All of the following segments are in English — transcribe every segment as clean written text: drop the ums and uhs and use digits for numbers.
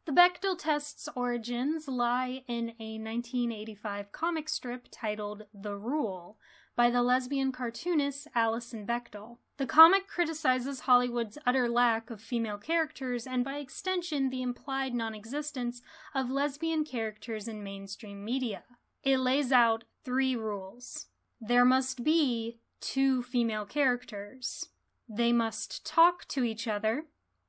The Bechdel Test's origins lie in a 1985 comic strip titled The Rule by the lesbian cartoonist Alison Bechdel. The comic criticizes Hollywood's utter lack of female characters and, by extension, the implied non-existence of lesbian characters in mainstream media. It lays out 3 rules. There must be 2 female characters. They must talk to each other,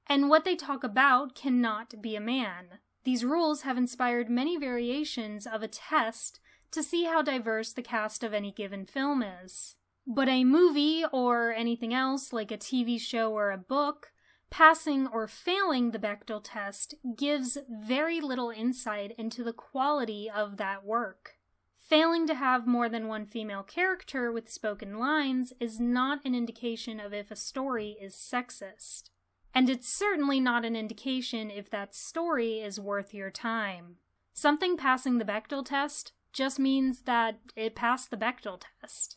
and what they talk about cannot be a man. These rules have inspired many variations of a test to see how diverse the cast of any given film is. But a movie, or anything else like a TV show or a book, passing or failing the Bechdel test gives very little insight into the quality of that work. Failing to have more than 1 female character with spoken lines is not an indication of if a story is sexist. And it's certainly not an indication if that story is worth your time. Something passing the Bechdel test just means that it passed the Bechdel test.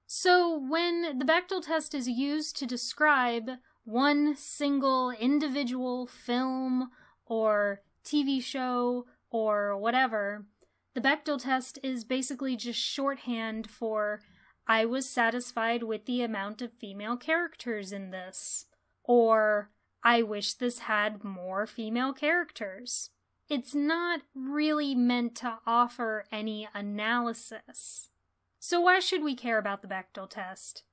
So when the Bechdel test is used to describe one single individual film or TV show or whatever, the Bechdel test is basically just shorthand for I was satisfied with the amount of female characters in this, or I wish this had more female characters. It's not really meant to offer any analysis. So why should we care about the Bechdel test?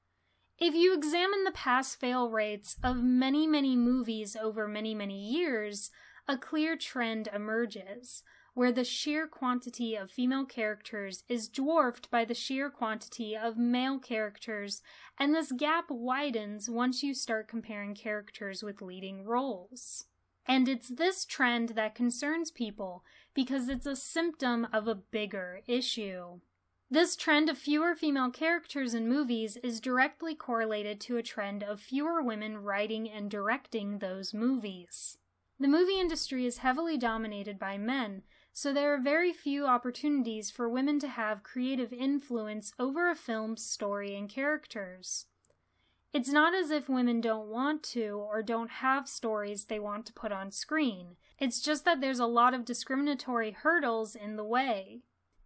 If you examine the pass-fail rates of many movies over many years, a clear trend emerges, where the sheer quantity of female characters is dwarfed by the sheer quantity of male characters, and this gap widens once you start comparing characters with leading roles. And it's this trend that concerns people, because it's a symptom of a bigger issue. This trend of fewer female characters in movies is directly correlated to a trend of fewer women writing and directing those movies. The movie industry is heavily dominated by men, so there are very few opportunities for women to have creative influence over a film's story and characters. It's not as if women don't want to or don't have stories they want to put on screen. It's just that there's a lot of discriminatory hurdles in the way.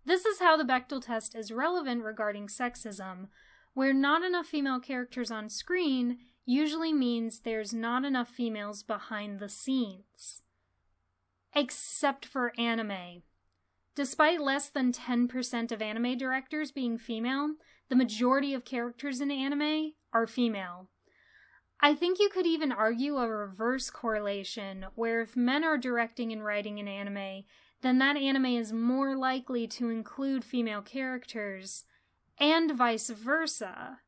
This is how the Bechdel test is relevant regarding sexism, where not enough female characters on screen usually means there's not enough females behind the scenes. Except for anime. Despite less than 10% of anime directors being female, the majority of characters in anime are female. I think you could even argue a reverse correlation, where if men are directing and writing an anime, then that anime is more likely to include female characters, and vice versa.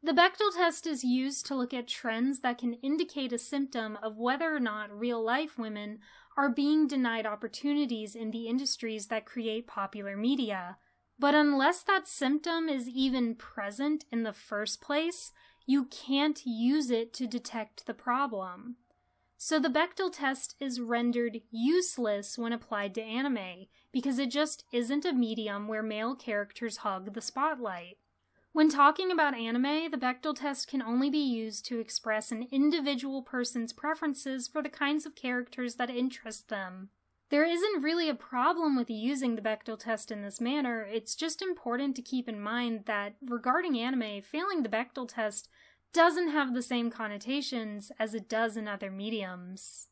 The Bechdel test is used to look at trends that can indicate a symptom of whether or not real-life women are being denied opportunities in the industries that create popular media. But unless that symptom is even present in the first place, you can't use it to detect the problem. So the Bechdel test is rendered useless when applied to anime, because it just isn't a medium where male characters hog the spotlight. When talking about anime, the Bechdel test can only be used to express an individual person's preferences for the kinds of characters that interest them. There isn't really a problem with using the Bechdel test in this manner. It's just important to keep in mind that regarding anime, failing the Bechdel test doesn't have the same connotations as it does in other mediums.